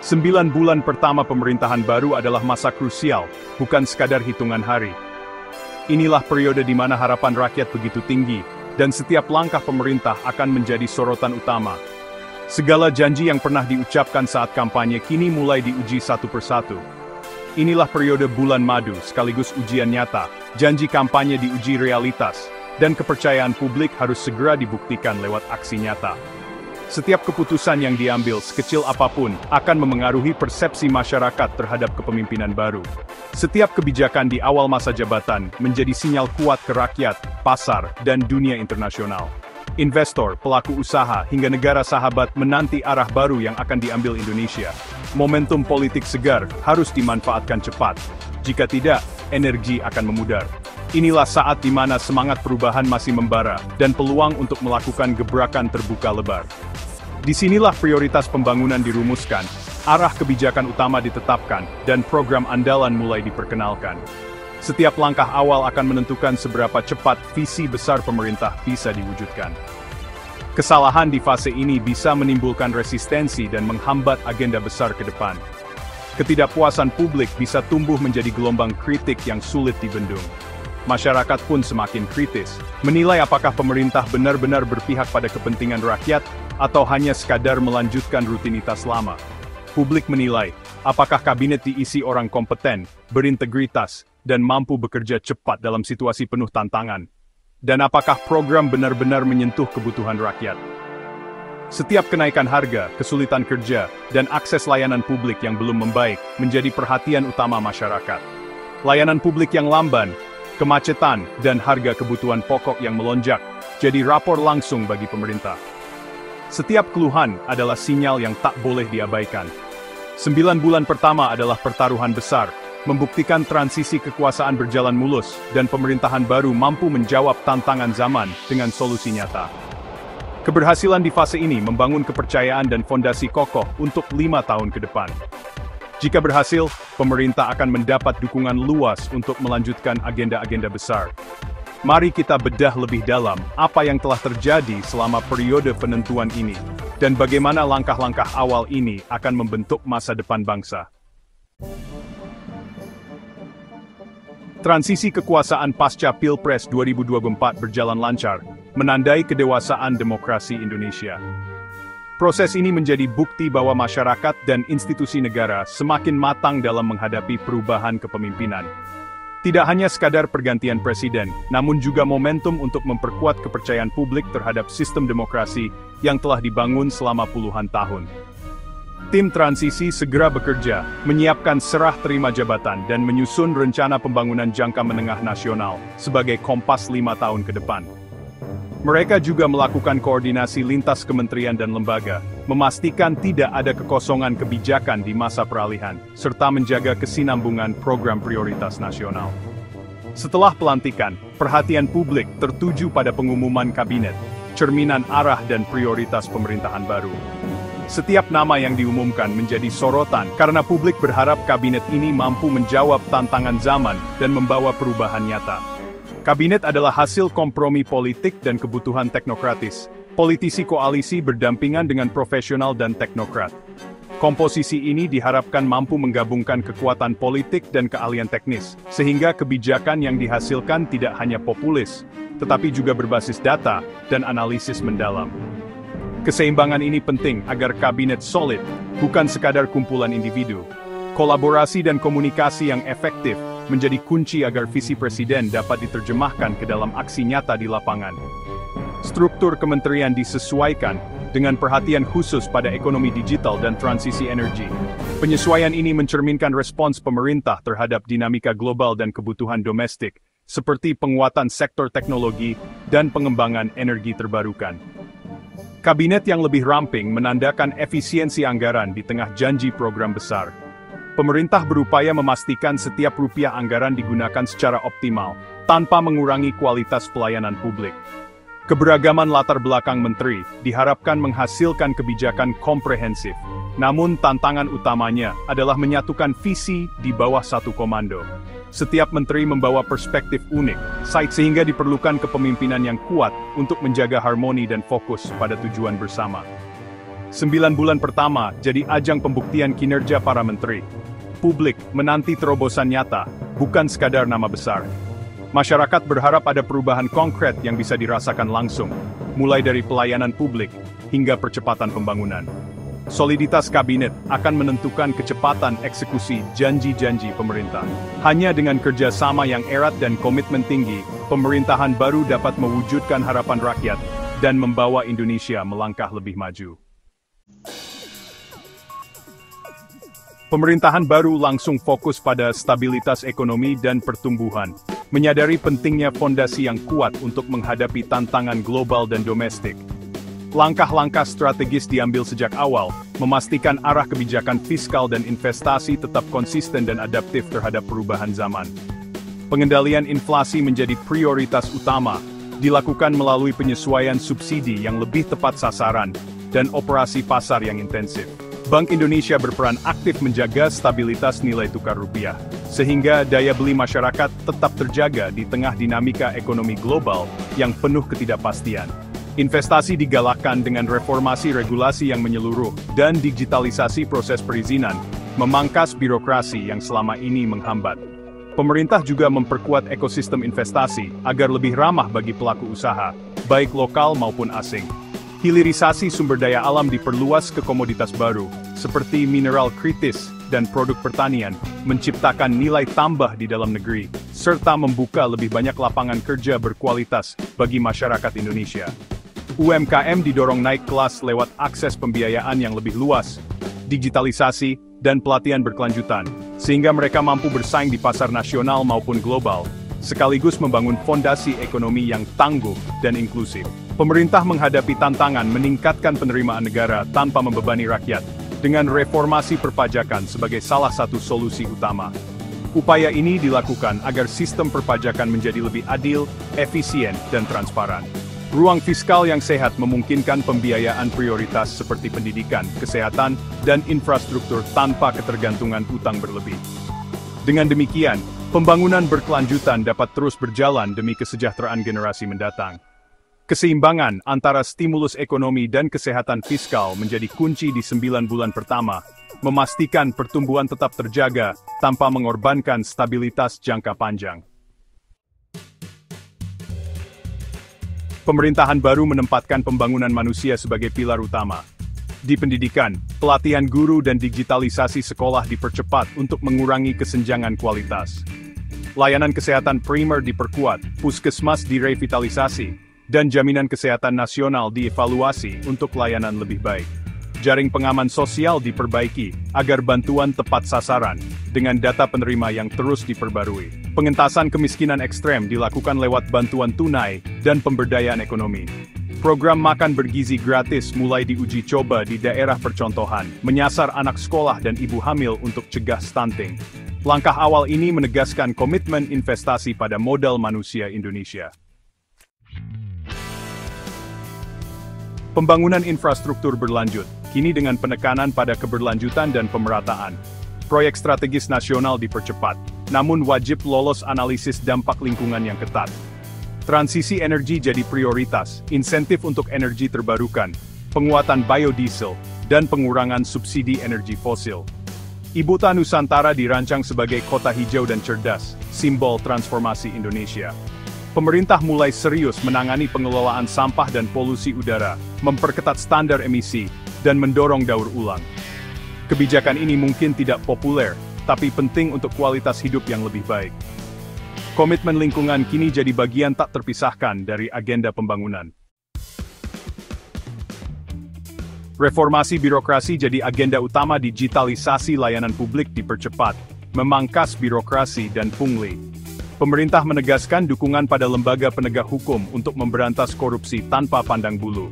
9 bulan pertama pemerintahan baru adalah masa krusial, bukan sekadar hitungan hari. Inilah periode di mana harapan rakyat begitu tinggi, dan setiap langkah pemerintah akan menjadi sorotan utama. Segala janji yang pernah diucapkan saat kampanye kini mulai diuji satu persatu. Inilah periode bulan madu sekaligus ujian nyata, janji kampanye diuji realitas, dan kepercayaan publik harus segera dibuktikan lewat aksi nyata. Setiap keputusan yang diambil, sekecil apapun, akan memengaruhi persepsi masyarakat terhadap kepemimpinan baru. Setiap kebijakan di awal masa jabatan menjadi sinyal kuat ke rakyat, pasar, dan dunia internasional. Investor, pelaku usaha, hingga negara sahabat menanti arah baru yang akan diambil Indonesia. Momentum politik segar harus dimanfaatkan cepat. Jika tidak, energi akan memudar. Inilah saat di mana semangat perubahan masih membara, dan peluang untuk melakukan gebrakan terbuka lebar. Disinilah prioritas pembangunan dirumuskan, arah kebijakan utama ditetapkan, dan program andalan mulai diperkenalkan. Setiap langkah awal akan menentukan seberapa cepat visi besar pemerintah bisa diwujudkan. Kesalahan di fase ini bisa menimbulkan resistensi dan menghambat agenda besar ke depan. Ketidakpuasan publik bisa tumbuh menjadi gelombang kritik yang sulit dibendung. Masyarakat pun semakin kritis, menilai apakah pemerintah benar-benar berpihak pada kepentingan rakyat, atau hanya sekadar melanjutkan rutinitas lama. Publik menilai, apakah kabinet diisi orang kompeten, berintegritas, dan mampu bekerja cepat dalam situasi penuh tantangan. Dan apakah program benar-benar menyentuh kebutuhan rakyat. Setiap kenaikan harga, kesulitan kerja, dan akses layanan publik yang belum membaik, menjadi perhatian utama masyarakat. Layanan publik yang lamban, kemacetan, dan harga kebutuhan pokok yang melonjak, jadi rapor langsung bagi pemerintah. Setiap keluhan adalah sinyal yang tak boleh diabaikan. 9 bulan pertama adalah pertaruhan besar, membuktikan transisi kekuasaan berjalan mulus, dan pemerintahan baru mampu menjawab tantangan zaman dengan solusi nyata. Keberhasilan di fase ini membangun kepercayaan dan fondasi kokoh untuk 5 tahun ke depan. Jika berhasil, pemerintah akan mendapat dukungan luas untuk melanjutkan agenda-agenda besar. Mari kita bedah lebih dalam apa yang telah terjadi selama periode penentuan ini, dan bagaimana langkah-langkah awal ini akan membentuk masa depan bangsa. Transisi kekuasaan pasca Pilpres 2024 berjalan lancar, menandai kedewasaan demokrasi Indonesia. Proses ini menjadi bukti bahwa masyarakat dan institusi negara semakin matang dalam menghadapi perubahan kepemimpinan. Tidak hanya sekadar pergantian presiden, namun juga momentum untuk memperkuat kepercayaan publik terhadap sistem demokrasi yang telah dibangun selama puluhan tahun. Tim transisi segera bekerja, menyiapkan serah terima jabatan dan menyusun rencana pembangunan jangka menengah nasional sebagai kompas 5 tahun ke depan. Mereka juga melakukan koordinasi lintas kementerian dan lembaga, memastikan tidak ada kekosongan kebijakan di masa peralihan, serta menjaga kesinambungan program prioritas nasional. Setelah pelantikan, perhatian publik tertuju pada pengumuman kabinet, cerminan arah dan prioritas pemerintahan baru. Setiap nama yang diumumkan menjadi sorotan karena publik berharap kabinet ini mampu menjawab tantangan zaman dan membawa perubahan nyata. Kabinet adalah hasil kompromi politik dan kebutuhan teknokratis. Politisi koalisi berdampingan dengan profesional dan teknokrat. Komposisi ini diharapkan mampu menggabungkan kekuatan politik dan keahlian teknis, sehingga kebijakan yang dihasilkan tidak hanya populis, tetapi juga berbasis data dan analisis mendalam. Keseimbangan ini penting agar kabinet solid, bukan sekadar kumpulan individu. Kolaborasi dan komunikasi yang efektif menjadi kunci agar visi presiden dapat diterjemahkan ke dalam aksi nyata di lapangan. Struktur kementerian disesuaikan dengan perhatian khusus pada ekonomi digital dan transisi energi. Penyesuaian ini mencerminkan respons pemerintah terhadap dinamika global dan kebutuhan domestik, seperti penguatan sektor teknologi dan pengembangan energi terbarukan. Kabinet yang lebih ramping menandakan efisiensi anggaran di tengah janji program besar. Pemerintah berupaya memastikan setiap rupiah anggaran digunakan secara optimal, tanpa mengurangi kualitas pelayanan publik. Keberagaman latar belakang menteri diharapkan menghasilkan kebijakan komprehensif. Namun tantangan utamanya adalah menyatukan visi di bawah satu komando. Setiap menteri membawa perspektif unik, sehingga diperlukan kepemimpinan yang kuat untuk menjaga harmoni dan fokus pada tujuan bersama. 9 bulan pertama jadi ajang pembuktian kinerja para menteri. Publik menanti terobosan nyata, bukan sekadar nama besar. Masyarakat berharap ada perubahan konkret yang bisa dirasakan langsung, mulai dari pelayanan publik hingga percepatan pembangunan. Soliditas kabinet akan menentukan kecepatan eksekusi janji-janji pemerintah. Hanya dengan kerjasama yang erat dan komitmen tinggi, pemerintahan baru dapat mewujudkan harapan rakyat dan membawa Indonesia melangkah lebih maju. Pemerintahan baru langsung fokus pada stabilitas ekonomi dan pertumbuhan, menyadari pentingnya fondasi yang kuat untuk menghadapi tantangan global dan domestik. Langkah-langkah strategis diambil sejak awal, memastikan arah kebijakan fiskal dan investasi tetap konsisten dan adaptif terhadap perubahan zaman. Pengendalian inflasi menjadi prioritas utama, dilakukan melalui penyesuaian subsidi yang lebih tepat sasaran, dan operasi pasar yang intensif. Bank Indonesia berperan aktif menjaga stabilitas nilai tukar rupiah, sehingga daya beli masyarakat tetap terjaga di tengah dinamika ekonomi global yang penuh ketidakpastian. Investasi digalakkan dengan reformasi regulasi yang menyeluruh dan digitalisasi proses perizinan, memangkas birokrasi yang selama ini menghambat. Pemerintah juga memperkuat ekosistem investasi agar lebih ramah bagi pelaku usaha, baik lokal maupun asing. Hilirisasi sumber daya alam diperluas ke komoditas baru, seperti mineral kritis dan produk pertanian, menciptakan nilai tambah di dalam negeri, serta membuka lebih banyak lapangan kerja berkualitas bagi masyarakat Indonesia. UMKM didorong naik kelas lewat akses pembiayaan yang lebih luas, digitalisasi, dan pelatihan berkelanjutan, sehingga mereka mampu bersaing di pasar nasional maupun global, sekaligus membangun fondasi ekonomi yang tangguh dan inklusif. Pemerintah menghadapi tantangan meningkatkan penerimaan negara tanpa membebani rakyat, dengan reformasi perpajakan sebagai salah satu solusi utama. Upaya ini dilakukan agar sistem perpajakan menjadi lebih adil, efisien, dan transparan. Ruang fiskal yang sehat memungkinkan pembiayaan prioritas seperti pendidikan, kesehatan, dan infrastruktur tanpa ketergantungan utang berlebih. Dengan demikian, pembangunan berkelanjutan dapat terus berjalan demi kesejahteraan generasi mendatang. Keseimbangan antara stimulus ekonomi dan kesehatan fiskal menjadi kunci di 9 bulan pertama, memastikan pertumbuhan tetap terjaga tanpa mengorbankan stabilitas jangka panjang. Pemerintahan baru menempatkan pembangunan manusia sebagai pilar utama. Di pendidikan, pelatihan guru dan digitalisasi sekolah dipercepat untuk mengurangi kesenjangan kualitas. Layanan kesehatan primer diperkuat, puskesmas direvitalisasi, dan jaminan kesehatan nasional dievaluasi untuk layanan lebih baik. Jaring pengaman sosial diperbaiki agar bantuan tepat sasaran, dengan data penerima yang terus diperbarui. Pengentasan kemiskinan ekstrem dilakukan lewat bantuan tunai dan pemberdayaan ekonomi. Program makan bergizi gratis mulai diuji coba di daerah percontohan, menyasar anak sekolah dan ibu hamil untuk cegah stunting. Langkah awal ini menegaskan komitmen investasi pada modal manusia Indonesia. Pembangunan infrastruktur berlanjut, kini dengan penekanan pada keberlanjutan dan pemerataan. Proyek strategis nasional dipercepat, namun wajib lolos analisis dampak lingkungan yang ketat. Transisi energi jadi prioritas, insentif untuk energi terbarukan, penguatan biodiesel, dan pengurangan subsidi energi fosil. Ibu Nusantara dirancang sebagai kota hijau dan cerdas, simbol transformasi Indonesia. Pemerintah mulai serius menangani pengelolaan sampah dan polusi udara, memperketat standar emisi, dan mendorong daur ulang. Kebijakan ini mungkin tidak populer, tapi penting untuk kualitas hidup yang lebih baik. Komitmen lingkungan kini jadi bagian tak terpisahkan dari agenda pembangunan. Reformasi birokrasi jadi agenda utama. Digitalisasi layanan publik dipercepat, memangkas birokrasi dan pungli. Pemerintah menegaskan dukungan pada lembaga penegak hukum untuk memberantas korupsi tanpa pandang bulu.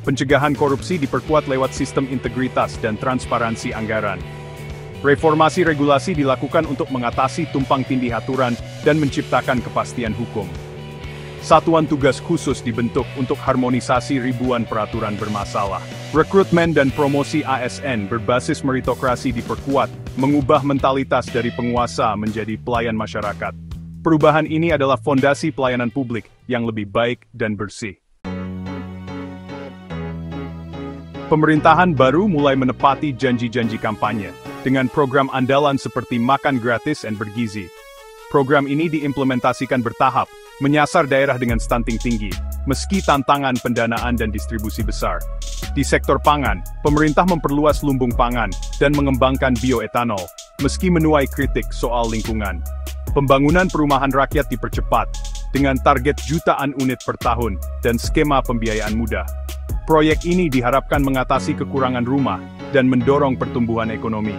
Pencegahan korupsi diperkuat lewat sistem integritas dan transparansi anggaran. Reformasi regulasi dilakukan untuk mengatasi tumpang tindih aturan dan menciptakan kepastian hukum. Satuan tugas khusus dibentuk untuk harmonisasi ribuan peraturan bermasalah. Rekrutmen dan promosi ASN berbasis meritokrasi diperkuat, mengubah mentalitas dari penguasa menjadi pelayan masyarakat. Perubahan ini adalah fondasi pelayanan publik yang lebih baik dan bersih. Pemerintahan baru mulai menepati janji-janji kampanye, dengan program andalan seperti makan gratis dan bergizi. Program ini diimplementasikan bertahap, menyasar daerah dengan stunting tinggi, meski tantangan pendanaan dan distribusi besar. Di sektor pangan, pemerintah memperluas lumbung pangan dan mengembangkan bioetanol, meski menuai kritik soal lingkungan. Pembangunan perumahan rakyat dipercepat, dengan target jutaan unit per tahun dan skema pembiayaan mudah. Proyek ini diharapkan mengatasi kekurangan rumah dan mendorong pertumbuhan ekonomi.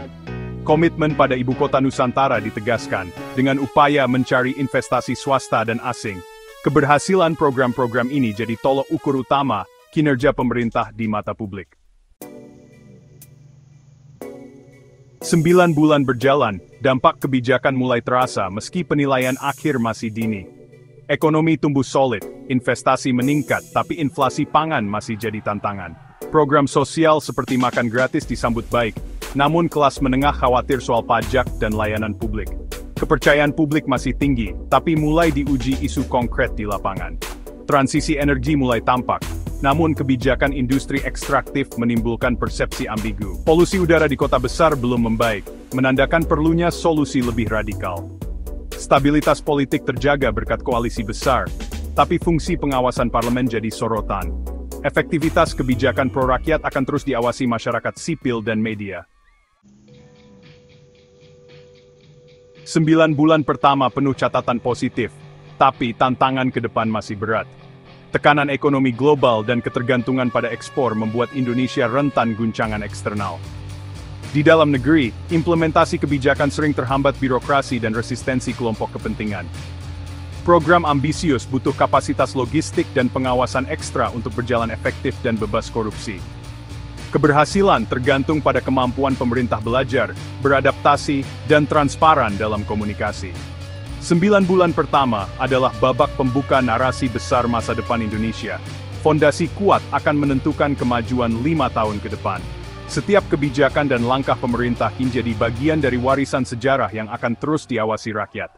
Komitmen pada ibu kota Nusantara ditegaskan dengan upaya mencari investasi swasta dan asing. Keberhasilan program-program ini jadi tolok ukur utama kinerja pemerintah di mata publik. 9 bulan berjalan, dampak kebijakan mulai terasa meski penilaian akhir masih dini. Ekonomi tumbuh solid, investasi meningkat, tapi inflasi pangan masih jadi tantangan. Program sosial seperti makan gratis disambut baik, namun kelas menengah khawatir soal pajak dan layanan publik. Kepercayaan publik masih tinggi, tapi mulai diuji isu konkret di lapangan. Transisi energi mulai tampak, namun kebijakan industri ekstraktif menimbulkan persepsi ambigu. Polusi udara di kota besar belum membaik, menandakan perlunya solusi lebih radikal. Stabilitas politik terjaga berkat koalisi besar, tapi fungsi pengawasan parlemen jadi sorotan. Efektivitas kebijakan pro-rakyat akan terus diawasi masyarakat sipil dan media. 9 bulan pertama penuh catatan positif, tapi tantangan ke depan masih berat. Tekanan ekonomi global dan ketergantungan pada ekspor membuat Indonesia rentan guncangan eksternal. Di dalam negeri, implementasi kebijakan sering terhambat birokrasi dan resistensi kelompok kepentingan. Program ambisius butuh kapasitas logistik dan pengawasan ekstra untuk berjalan efektif dan bebas korupsi. Keberhasilan tergantung pada kemampuan pemerintah belajar, beradaptasi, dan transparan dalam komunikasi. 9 bulan pertama adalah babak pembuka narasi besar masa depan Indonesia. Fondasi kuat akan menentukan kemajuan 5 tahun ke depan. Setiap kebijakan dan langkah pemerintah menjadi bagian dari warisan sejarah yang akan terus diawasi rakyat.